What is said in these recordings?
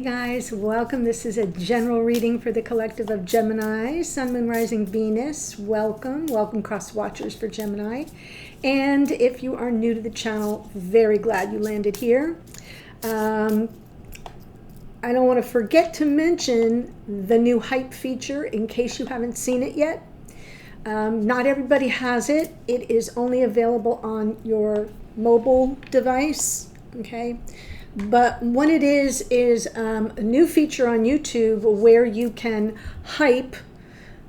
guys, welcome. This is a general reading for the collective of Gemini, Sun, Moon, Rising, Venus. Welcome cross watchers for Gemini. And if you are new to the channel, very glad you landed here. I don't want to forget to mention the new hype feature in case you haven't seen it yet. Not everybody has it. It is only available on your mobile device, okay? But what it is a new feature on YouTube where you can hype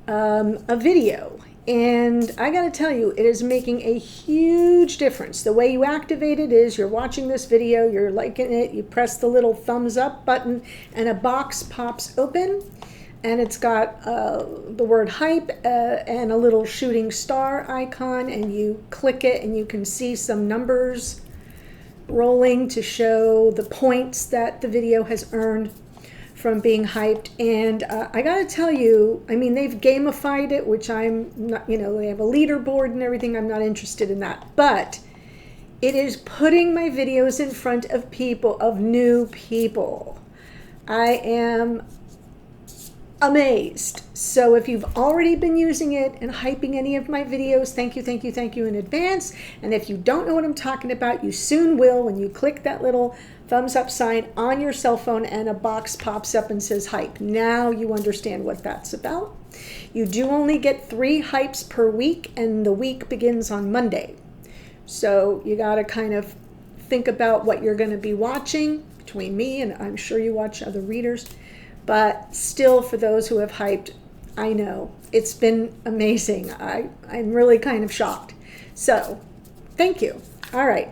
a video. And I gotta tell you, it is making a huge difference. The way you activate it is you're watching this video, you're liking it, you press the little thumbs up button, and a box pops open. And it's got the word hype and a little shooting star icon, and you click it and you can see some numbers rolling to show the points that the video has earned from being hyped. And I gotta tell you, I mean, they've gamified it, which I'm not, they have a leaderboard and everything. I'm not interested in that, but it is putting my videos in front of people, of new people. I am amazed. So if you've already been using it and hyping any of my videos, thank you in advance. And if you don't know what I'm talking about, you soon will when you click that little thumbs up sign on your cell phone and a box pops up and says hype. Now you understand what that's about. You do only get 3 hypes per week, and the week begins on Monday. So you got to kind of think about what you're going to be watching between me, and I'm sure you watch other readers. But still, for those who have hyped, I know it's been amazing. I'm really kind of shocked. So thank you. All right,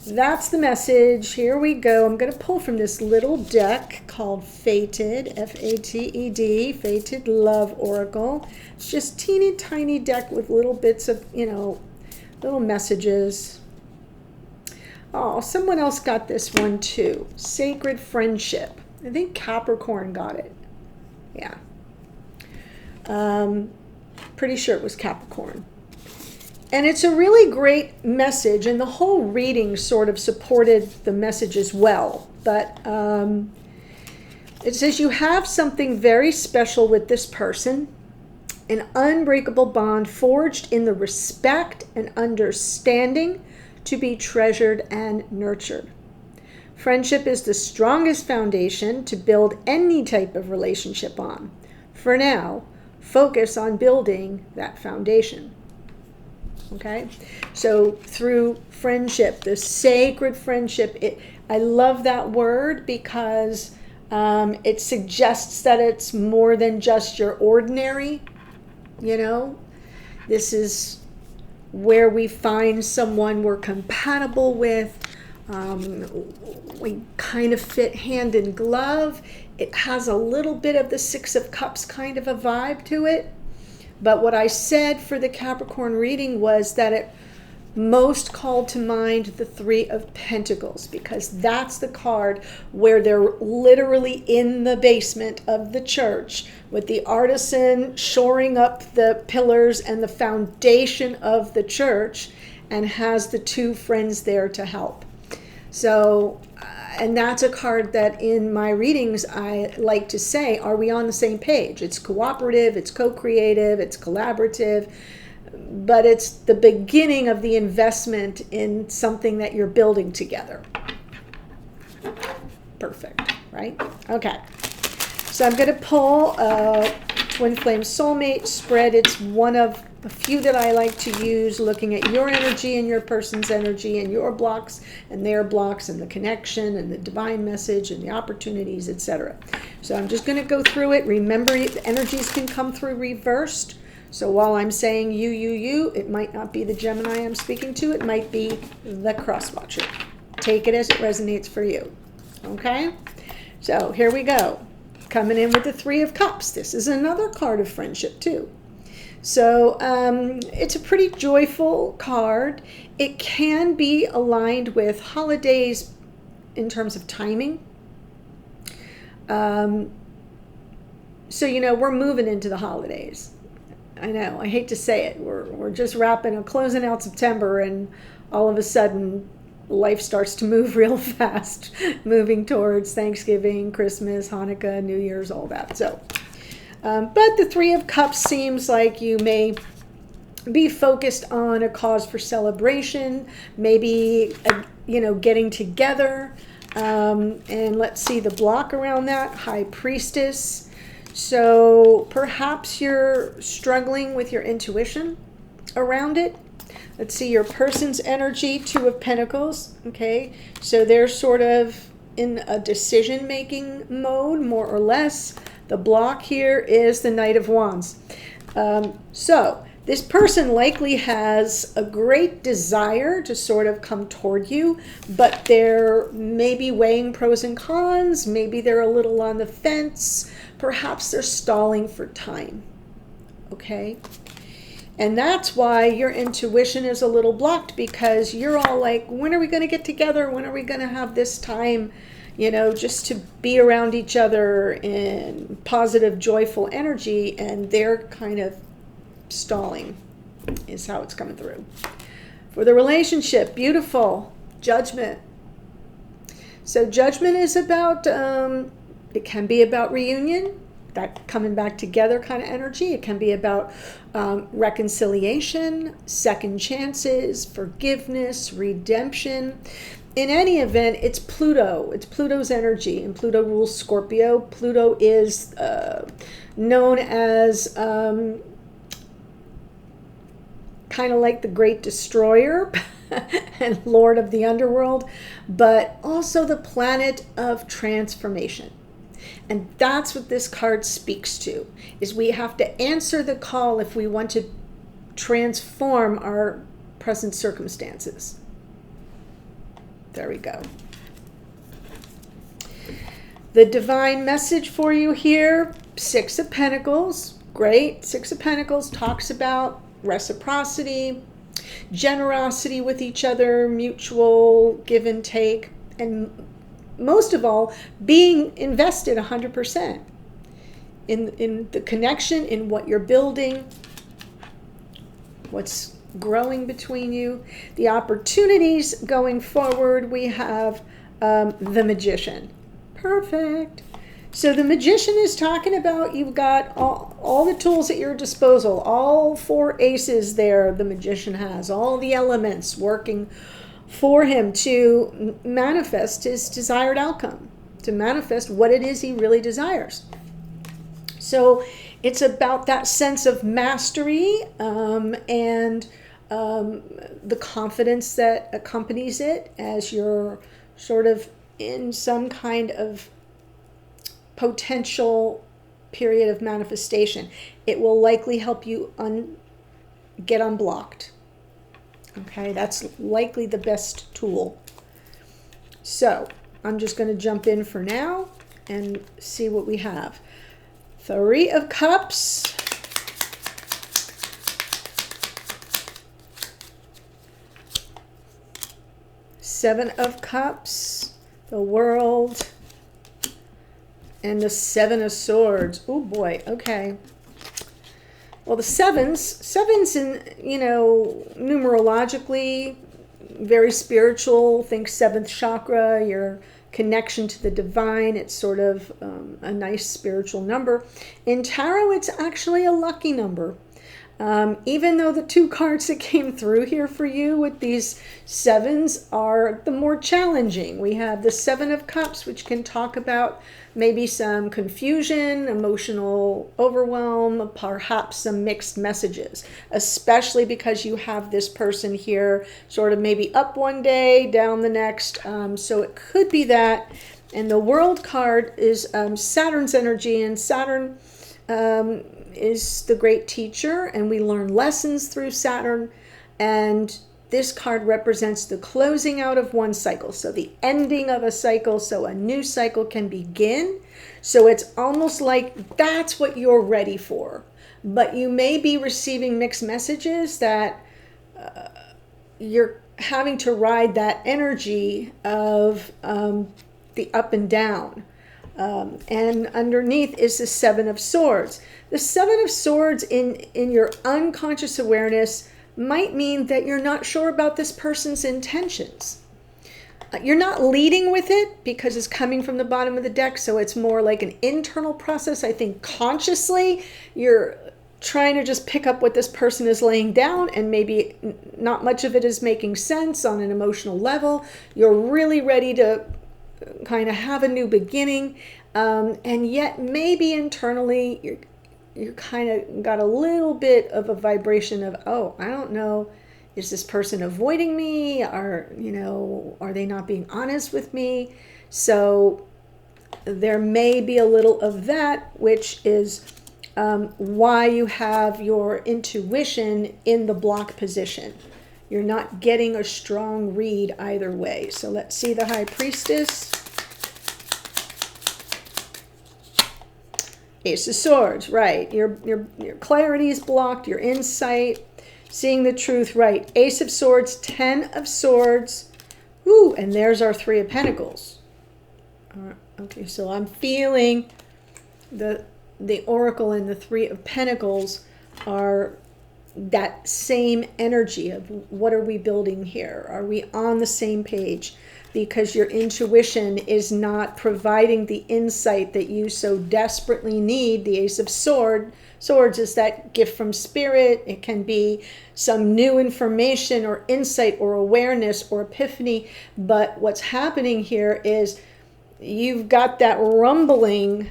that's the message. Here we go. I'm going to pull from this little deck called Fated, F-A-T-E-D, Fated Love Oracle. It's just teeny tiny deck with little bits of, little messages. Oh, someone else got this one too. Sacred Friendship. I think Capricorn got it. Yeah. Pretty sure it was Capricorn. And it's a really great message, and the whole reading sort of supported the message as well. But it says you have something very special with this person, an unbreakable bond forged in the respect and understanding to be treasured and nurtured. Friendship is the strongest foundation to build any type of relationship on. For now, focus on building that foundation. Okay? So through friendship, the sacred friendship, I love that word because it suggests that it's more than just your ordinary, This is where we find someone we're compatible with. We kind of fit hand in glove. It has a little bit of the 6 of Cups kind of a vibe to it. But what I said for the Capricorn reading was that it most called to mind the 3 of Pentacles, because that's the card where they're literally in the basement of the church with the artisan shoring up the pillars and the foundation of the church, and has the 2 friends there to help. So, and that's a card that in my readings I like to say, are we on the same page? It's cooperative, it's co-creative, it's collaborative, but it's the beginning of the investment in something that you're building together. Perfect, right? Okay. So I'm going to pull Twin Flame Soulmate spread. It's one of a few that I like to use, looking at your energy and your person's energy and your blocks and their blocks and the connection and the divine message and the opportunities, etc. So I'm just going to go through it. Remember, the energies can come through reversed. So while I'm saying you, it might not be the Gemini I'm speaking to. It might be the cross watcher. Take it as it resonates for you. Okay? So here we go. Coming in with the 3 of Cups. This is another card of friendship too. So it's a pretty joyful card. It can be aligned with holidays in terms of timing. So, we're moving into the holidays. I know, I hate to say it. We're just closing out September, and all of a sudden life starts to move real fast, moving towards Thanksgiving, Christmas, Hanukkah, New Year's, all that. So, but the Three of Cups seems like you may be focused on a cause for celebration, maybe, getting together. And let's see the block around that, High Priestess. So perhaps you're struggling with your intuition around it. Let's see your person's energy, Two of Pentacles. Okay, so they're sort of in a decision-making mode, more or less. The block here is the Knight of Wands. So this person likely has a great desire to sort of come toward you, but they're maybe weighing pros and cons. Maybe they're a little on the fence. Perhaps they're stalling for time. Okay? And that's why your intuition is a little blocked, because you're all like, when are we going to get together? When are we going to have this time, just to be around each other in positive, joyful energy? And they're kind of stalling is how it's coming through. For the relationship, beautiful, Judgment. So Judgment is about, it can be about reunion, that coming back together kind of energy. It can be about reconciliation, second chances, forgiveness, redemption. In any event, it's Pluto. It's Pluto's energy, and Pluto rules Scorpio. Pluto is known as kind of like the Great Destroyer and Lord of the Underworld, but also the planet of transformation. And that's what this card speaks to, is we have to answer the call if we want to transform our present circumstances. There we go. The divine message for you here, Six of Pentacles. Great. Six of Pentacles talks about reciprocity, generosity with each other, mutual give and take, and most of all, being invested 100% in the connection, in what you're building, what's growing between you. The opportunities going forward, we have the Magician. Perfect. So the Magician is talking about you've got all the tools at your disposal, all four aces there the Magician has, all the elements working for him to manifest his desired outcome, to manifest what it is he really desires. So it's about that sense of mastery and the confidence that accompanies it as you're sort of in some kind of potential period of manifestation. It will likely help you get unblocked. Okay, that's likely the best tool. So I'm just going to jump in for now and see what we have. Three of Cups. Seven of Cups. The World. And the Seven of Swords. Oh boy, okay. Well, the sevens in, numerologically, very spiritual. Think seventh chakra, your connection to the divine. It's sort of a nice spiritual number. In tarot, it's actually a lucky number. Even though the two cards that came through here for you with these sevens are the more challenging. We have the Seven of Cups, which can talk about maybe some confusion, emotional overwhelm, perhaps some mixed messages, especially because you have this person here sort of maybe up one day, down the next. So it could be that. And the World card is Saturn's energy, and Saturn is the great teacher, and we learn lessons through Saturn. And this card represents the closing out of one cycle, so the ending of a cycle, so a new cycle can begin. So it's almost like that's what you're ready for. But you may be receiving mixed messages that you're having to ride that energy of the up and down. And underneath is the Seven of Swords. The Seven of Swords in your unconscious awareness might mean that you're not sure about this person's intentions. You're not leading with it because it's coming from the bottom of the deck, so it's more like an internal process. I think consciously you're trying to just pick up what this person is laying down, and maybe not much of it is making sense on an emotional level. You're really ready to kind of have a new beginning, and yet maybe internally you're kind of got a little bit of a vibration of, oh, I don't know, is this person avoiding me? Are they not being honest with me? So there may be a little of that, which is why you have your intuition in the block position. You're not getting a strong read either way. So let's see the High Priestess. Ace of Swords, right. Your clarity is blocked, your insight, seeing the truth, right. Ace of Swords, 10 of Swords. Ooh, and there's our 3 of Pentacles. Okay, so I'm feeling the Oracle and the 3 of Pentacles are that same energy of what are we building here? Are we on the same page? Because your intuition is not providing the insight that you so desperately need. The Ace of Swords is that gift from spirit. It can be some new information or insight or awareness or epiphany. But what's happening here is you've got that rumbling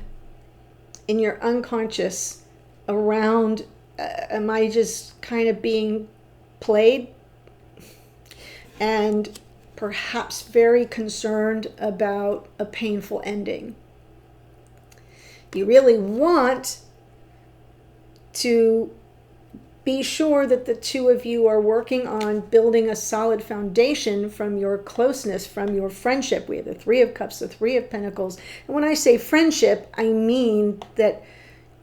in your unconscious around, am I just kind of being played? And perhaps very concerned about a painful ending. You really want to be sure that the 2 of you are working on building a solid foundation from your closeness, from your friendship. We have the 3 of Cups, the 3 of Pentacles. And when I say friendship, I mean that,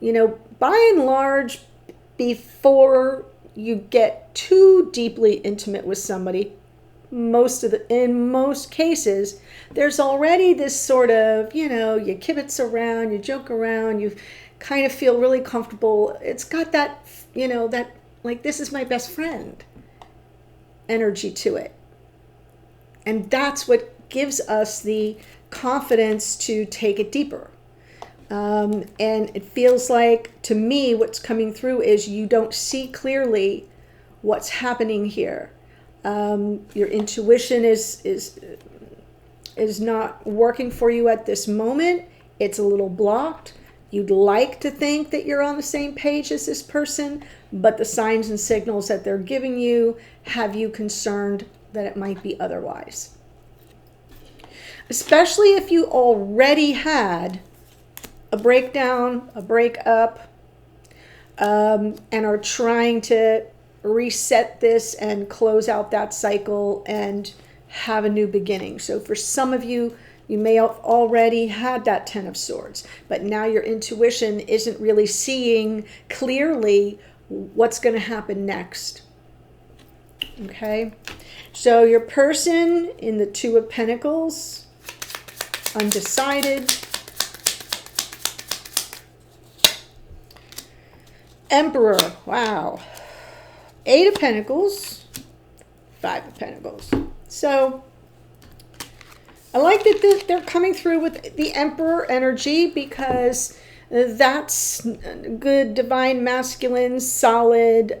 by and large, before you get too deeply intimate with somebody, in most cases, there's already this sort of, you kibitz around, you joke around, you kind of feel really comfortable. It's got that, that like, this is my best friend energy to it. And that's what gives us the confidence to take it deeper. And it feels like, to me, what's coming through is you don't see clearly what's happening here. Your intuition is not working for you at this moment. It's a little blocked. You'd like to think that you're on the same page as this person, but the signs and signals that they're giving you have you concerned that it might be otherwise. Especially if you already had a breakdown, a breakup, and are trying to reset this and close out that cycle and have a new beginning. So for some of you, you may have already had that 10 of Swords, but now your intuition isn't really seeing clearly what's going to happen next. Okay, so your person in the 2 of Pentacles, undecided. Emperor, wow. 8 of Pentacles, 5 of Pentacles. So I like that they're coming through with the Emperor energy, because that's good, divine, masculine, solid,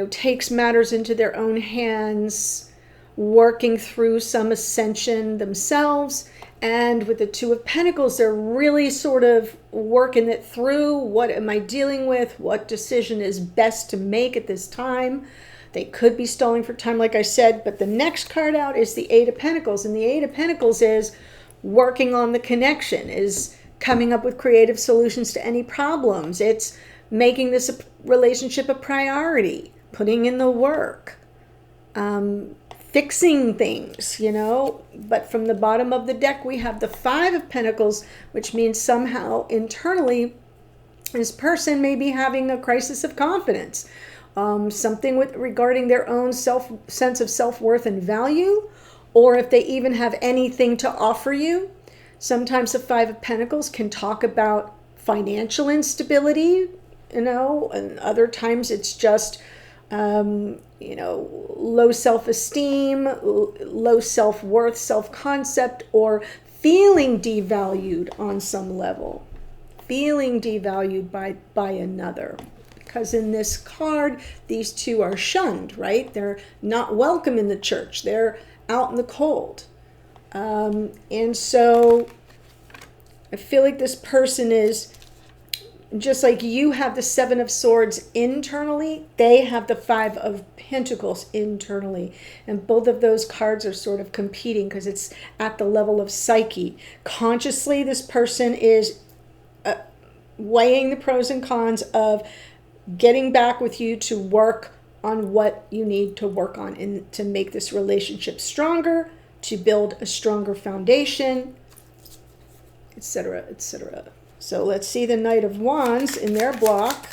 takes matters into their own hands, working through some ascension themselves. And with the 2 of Pentacles, they're really sort of working it through. What am I dealing with? What decision is best to make at this time? They could be stalling for time, like I said, but the next card out is the 8 of Pentacles. And the 8 of Pentacles is working on the connection, is coming up with creative solutions to any problems. It's making this relationship a priority, putting in the work, fixing things, But from the bottom of the deck, we have the 5 of Pentacles, which means somehow internally, this person may be having a crisis of confidence. Something regarding their own sense of self-worth and value, or if they even have anything to offer you. Sometimes the 5 of Pentacles can talk about financial instability, and other times it's just you know, low self-esteem, low self-worth, self-concept, or feeling devalued on some level, feeling devalued by another. Because in this card, these two are shunned, right? They're not welcome in the church. They're out in the cold. And so I feel like this person is, just like you have the Seven of Swords internally, they have the Five of Pentacles internally. And both of those cards are sort of competing because it's at the level of psyche. Consciously, this person is weighing the pros and cons of getting back with you to work on what you need to work on and to make this relationship stronger, to build a stronger foundation, etc., etc. So let's see the Knight of Wands in their block.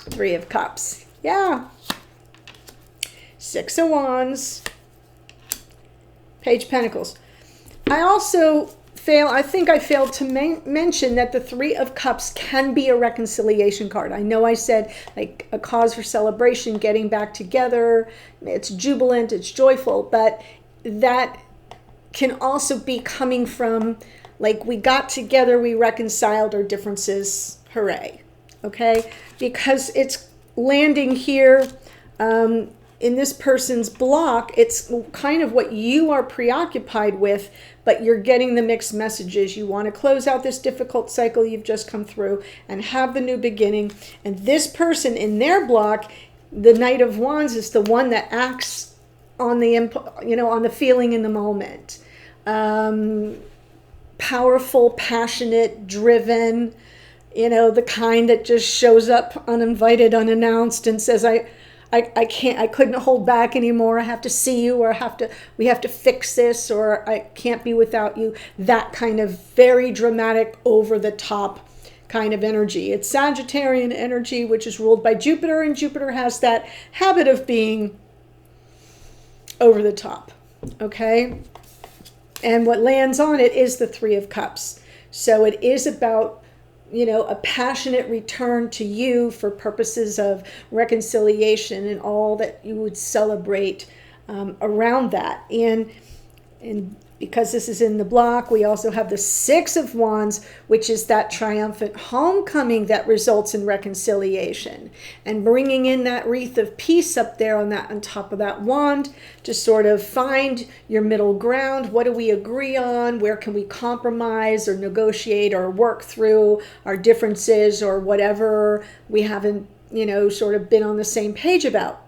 Three of Cups. Yeah. Six of Wands. Page of Pentacles. I think I failed to mention that the Three of Cups can be a reconciliation card. I know I said like a cause for celebration, getting back together, it's jubilant, it's joyful, but that can also be coming from like we got together, we reconciled our differences, hooray, okay? Because it's landing here in this person's block, it's kind of what you are preoccupied with, but you're getting the mixed messages. You want to close out this difficult cycle you've just come through and have the new beginning. And this person in their block, the Knight of Wands, is the one that acts on the, on the feeling in the moment. Powerful, passionate, driven, the kind that just shows up uninvited, unannounced and says, I couldn't hold back anymore. I have to see you, or we have to fix this, or I can't be without you. That kind of very dramatic, over the top kind of energy. It's Sagittarian energy, which is ruled by Jupiter, and Jupiter has that habit of being over the top. Okay. And what lands on it is the Three of Cups. So it is about, a passionate return to you for purposes of reconciliation and all that you would celebrate around that. And because this is in the block, we also have the Six of Wands, which is that triumphant homecoming that results in reconciliation, and bringing in that wreath of peace up there on top of that wand to sort of find your middle ground. What do we agree on? Where can we compromise or negotiate or work through our differences or whatever we haven't, sort of been on the same page about?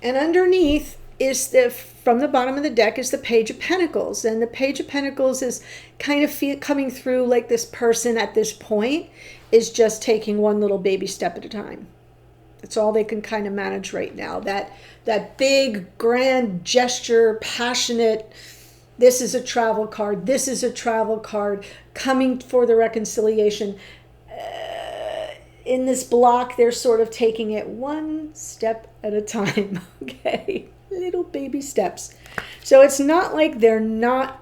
And underneath is from the bottom of the deck is the Page of Pentacles. And the Page of Pentacles is kind of coming through like this person at this point is just taking one little baby step at a time. That's all they can kind of manage right now. That big, grand gesture, passionate, this is a travel card, this is a travel card, coming for the reconciliation. In this block, they're sort of taking it one step at a time, okay? Little baby steps. So it's not like they're not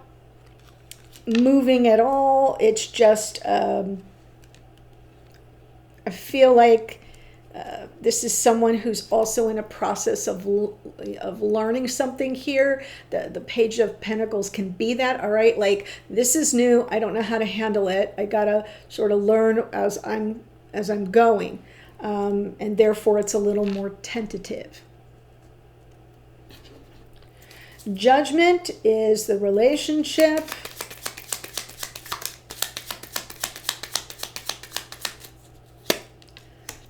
moving at all. It's just, I feel like this is someone who's also in a process of learning something here. The Page of Pentacles can be that, all right? Like, this is new. I don't know how to handle it. I gotta sort of learn as I'm going. And therefore, it's a little more tentative. Judgment is the relationship.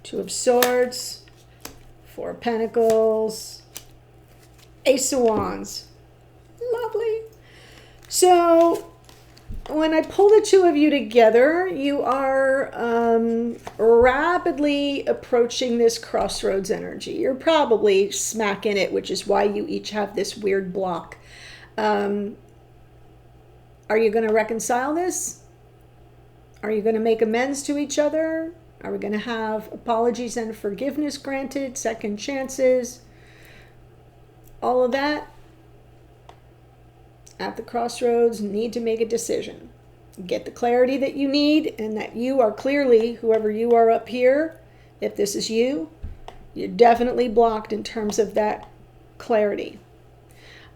Two of Swords, Four of Pentacles, Ace of Wands. Lovely. So when I pull the two of you together, you are rapidly approaching this crossroads energy. You're probably smack in it, which is why you each have this weird block. Are you going to reconcile this? Are you going to make amends to each other? Are we going to have apologies and forgiveness granted, second chances? All of that. At the crossroads, need to make a decision. get the clarity that you need, and that you are clearly, whoever you are up here, if this is you, you're definitely blocked in terms of that clarity.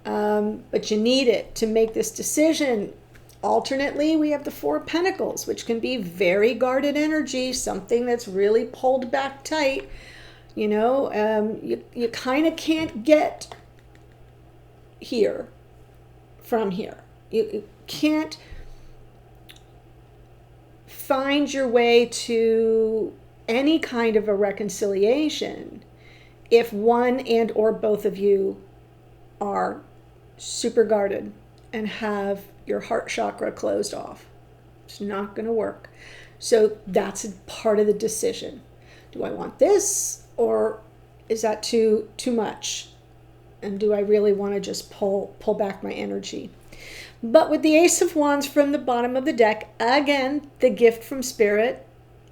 But you need it to make this decision. Alternately, we have the Four of Pentacles, which can be very guarded energy, something that's really pulled back tight. You know, you kind of can't get here from here. You can't find your way to any kind of a reconciliation if one and or both of you are super guarded and have your heart chakra closed off. It's not going to work. So that's a part of the decision. Do I want this, or is that too much? And do I really want to just pull back my energy? But with the Ace of Wands from the bottom of the deck, again, the gift from Spirit,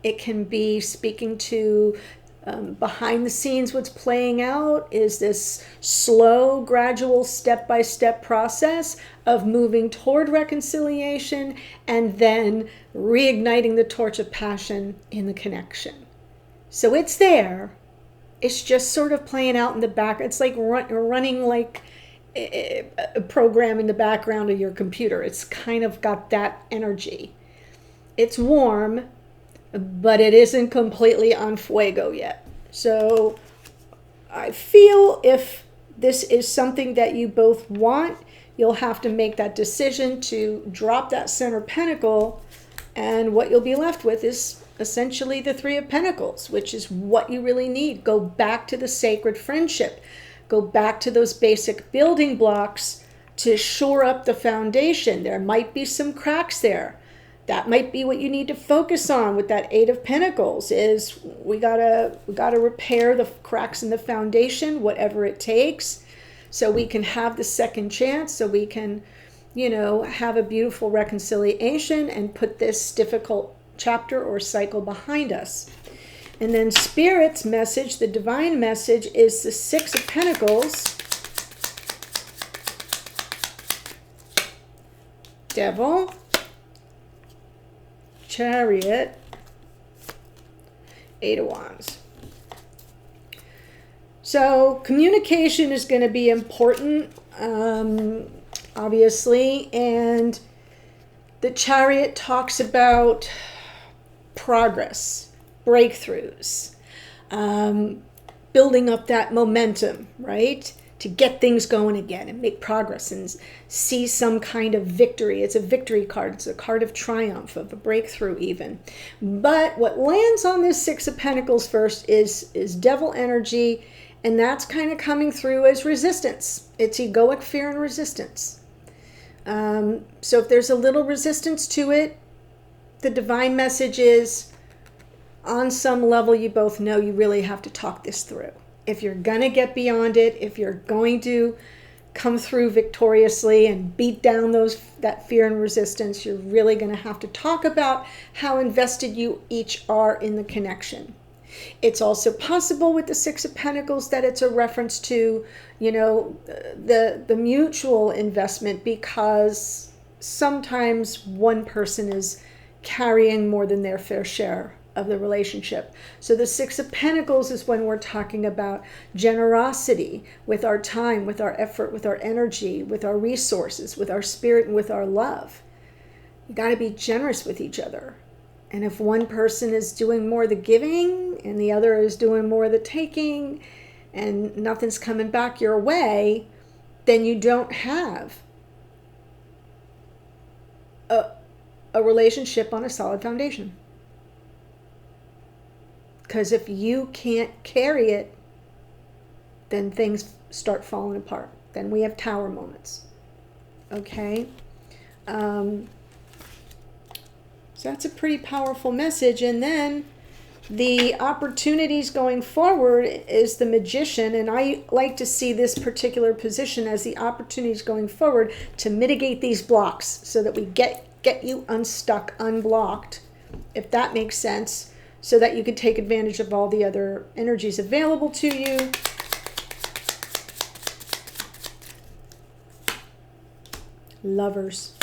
it can be speaking to behind the scenes. What's playing out is this slow, gradual, step-by-step process of moving toward reconciliation and then reigniting the torch of passion in the connection. So it's there. It's just sort of playing out in the back. It's like running like a program in the background of your computer. It's kind of got that energy. It's warm, but it isn't completely on fuego yet. So I feel if this is something that you both want, you'll have to make that decision to drop that center pentacle, and what you'll be left with is essentially the Three of Pentacles, which is what you really need. Go back to the sacred friendship. Go back to those basic building blocks to shore up the foundation. There might be some cracks there. That might be what you need to focus on with that Eight of Pentacles, is we gotta repair the cracks in the foundation, whatever it takes, so we can have the second chance, so we can, you know, have a beautiful reconciliation and put this difficult chapter or cycle behind us. And then Spirit's message, the divine message, is the Six of Pentacles, Devil, Chariot, Eight of Wands. So communication is going to be important, obviously, and the Chariot talks about progress, breakthroughs, building up that momentum, right? To get things going again and make progress and see some kind of victory. It's a victory card. It's a card of triumph, of a breakthrough even. But what lands on this Six of Pentacles first is devil energy, and that's kind of coming through as resistance. It's egoic fear and resistance. So if there's a little resistance to it, the divine message is, on some level, you both know you really have to talk this through. If you're going to get beyond it, if you're going to come through victoriously and beat down that fear and resistance, you're really going to have to talk about how invested you each are in the connection. It's also possible with the Six of Pentacles that it's a reference to, you know, the mutual investment, because sometimes one person is carrying more than their fair share of the relationship. So the Six of Pentacles is when we're talking about generosity with our time, with our effort, with our energy, with our resources, with our spirit, and with our love. You got to be generous with each other. And if one person is doing more of the giving and the other is doing more of the taking and nothing's coming back your way, then you don't have a relationship on a solid foundation. Because if you can't carry it, then things start falling apart. Then we have tower moments. Okay? So that's a pretty powerful message. And then the opportunities going forward is the Magician. And I like to see this particular position as the opportunities going forward to mitigate these blocks so that we get you unstuck, unblocked, if that makes sense, so that you can take advantage of all the other energies available to you. Lovers.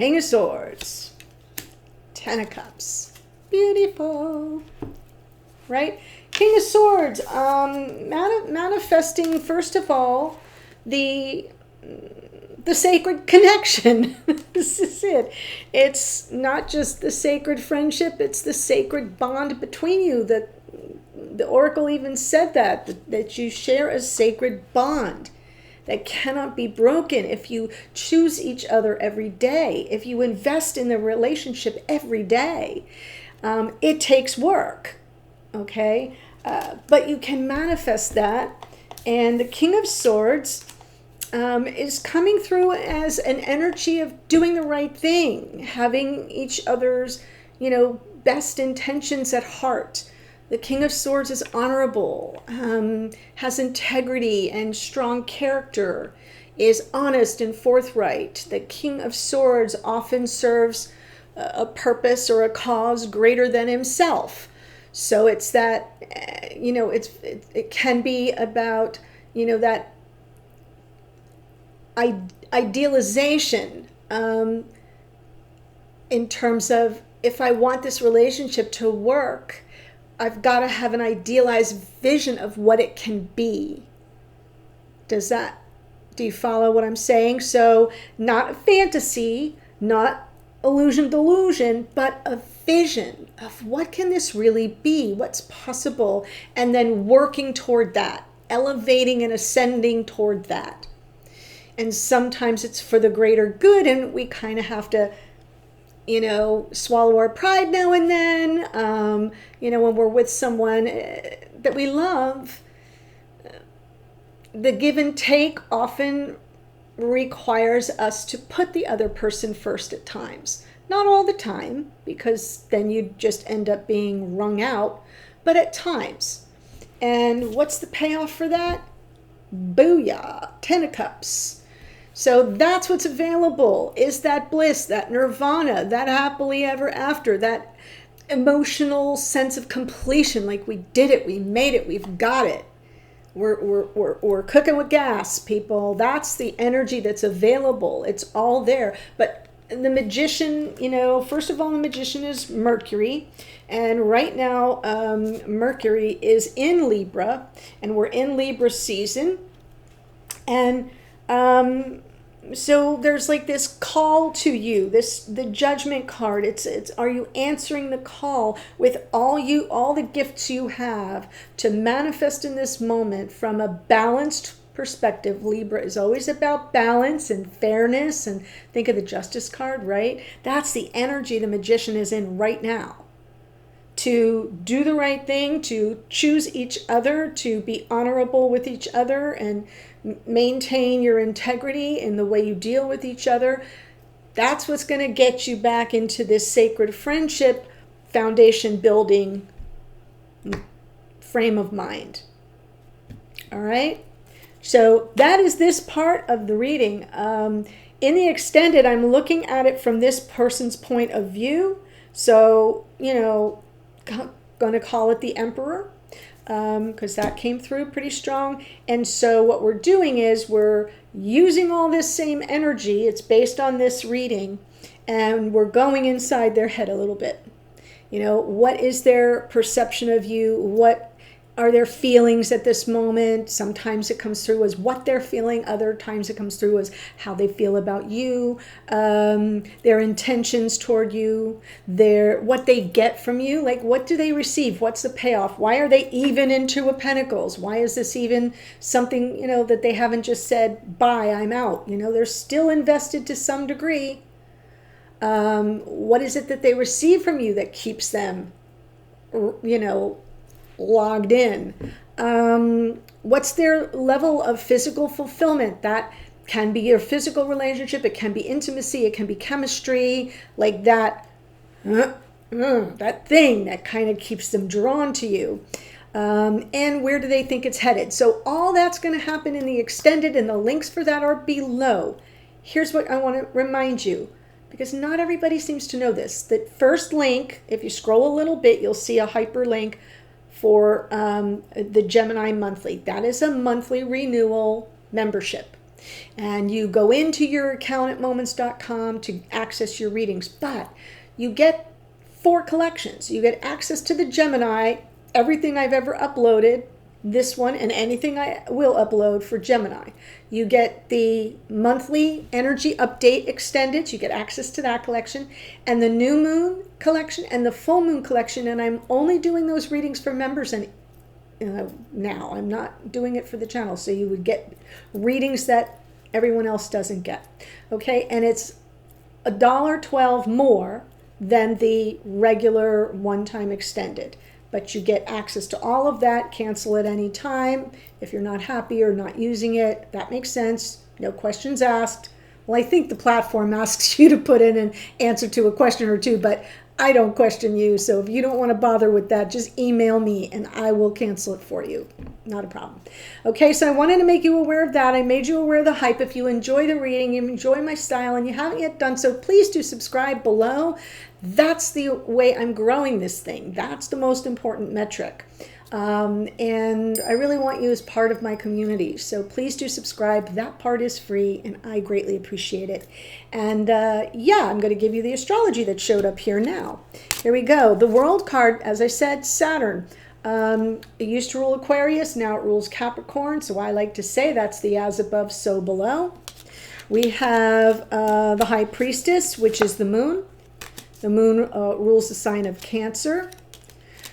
King of Swords, Ten of Cups. Beautiful, right? King of Swords, manifesting, first of all, the sacred connection. This is it. It's not just the sacred friendship, it's the sacred bond between you. The Oracle even said that you share a sacred bond that cannot be broken if you choose each other every day, if you invest in the relationship every day. It takes work, okay? But you can manifest that. And the King of Swords is coming through as an energy of doing the right thing, having each other's, best intentions at heart. The King of Swords is honorable, has integrity and strong character, is honest and forthright. The King of Swords often serves a purpose or a cause greater than himself. So it's that, it can be about, that idealization in terms of, if I want this relationship to work, I've got to have an idealized vision of what it can be. Do you follow what I'm saying? So not a fantasy, not illusion delusion, but a vision of what can this really be, what's possible, and then working toward that, elevating and ascending toward that. And sometimes it's for the greater good, and we kind of have to, swallow our pride now and then. When we're with someone that we love, the give and take often requires us to put the other person first at times. Not all the time, because then you just end up being wrung out, but at times. And what's the payoff for that? Booyah, 10 of Cups. So that's what's available, is that bliss, that nirvana, that happily ever after, that emotional sense of completion, like we did it, we made it, we've got it. We're cooking with gas, people. That's the energy that's available. It's all there. But the magician, first of all, the magician is Mercury. And right now, Mercury is in Libra, and we're in Libra season. And so there's like this call to you, the judgment card. It's are you answering the call with all the gifts you have to manifest in this moment from a balanced perspective? Libra is always about balance and fairness, and think of the Justice card, right? That's the energy the magician is in right now. To do the right thing, to choose each other, to be honorable with each other, and maintain your integrity in the way you deal with each other. That's what's going to get you back into this sacred friendship, foundation building frame of mind. All right? So that is this part of the reading. In the extended, I'm looking at it from this person's point of view. So, going to call it the Emperor, because that came through pretty strong. And so what we're doing is we're using all this same energy. It's based on this reading, and we're going inside their head a little bit. What is their perception of you? What are their feelings at this moment? Sometimes it comes through as what they're feeling. Other times it comes through as how they feel about you, their intentions toward you, what they get from you. Like, what do they receive? What's the payoff? Why are they even in Two of Pentacles? Why is this even something, that they haven't just said, bye, I'm out? They're still invested to some degree. What is it that they receive from you that keeps them, logged in? What's their level of physical fulfillment? That can be your physical relationship, it can be intimacy, it can be chemistry, like that thing that kind of keeps them drawn to you. And where do they think it's headed? So all that's going to happen in the extended, and the links for that are below. Here's what I want to remind you, because not everybody seems to know this. The first link, if you scroll a little bit, you'll see a hyperlink for the Gemini Monthly. That is a monthly renewal membership. And you go into your account at moments.com to access your readings, but you get 4 collections. You get access to the Gemini, everything I've ever uploaded, this one, and anything I will upload for Gemini. You get the monthly energy update extended. So you get access to that collection, and the new moon collection and the full moon collection. And I'm only doing those readings for members, and now I'm not doing it for the channel. So you would get readings that everyone else doesn't get. Okay, and it's $1.12 more than the regular one-time extended. But you get access to all of that. Cancel at any time if you're not happy or not using it. That makes sense. No questions asked. Well, I think the platform asks you to put in an answer to a question or two, but I don't question you. So if you don't want to bother with that, just email me and I will cancel it for you. Not a problem. Okay, so I wanted to make you aware of that. I made you aware of the hype. If you enjoy the reading, you enjoy my style, and you haven't yet done so, please do subscribe below. That's the way I'm growing this thing. That's the most important metric. And I really want you as part of my community. So please do subscribe. That part is free, and I greatly appreciate it. And yeah, I'm going to give you the astrology that showed up here now. Here we go. The World card, as I said, Saturn. It used to rule Aquarius. Now it rules Capricorn. So I like to say that's the as above, so below. We have the High Priestess, which is the moon. The moon rules the sign of Cancer.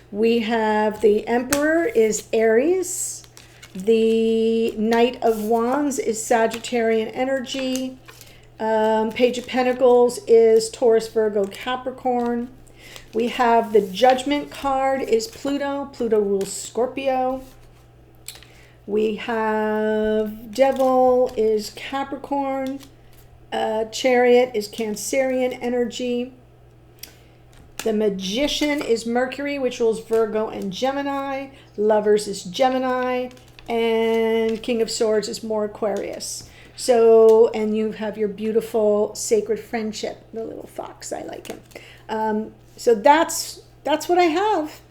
We have the Emperor is Aries. The Knight of Wands is Sagittarian energy. Page of Pentacles is Taurus, Virgo, Capricorn. We have the Judgment card is Pluto. Pluto rules Scorpio. We have Devil is Capricorn. Chariot is Cancerian energy. The Magician is Mercury, which rules Virgo and Gemini. Lovers is Gemini. And King of Swords is more Aquarius. So, and you have your beautiful sacred friendship, the little fox. I like him. So that's what I have.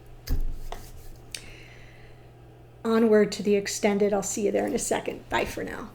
Onward to the extended. I'll see you there in a second. Bye for now.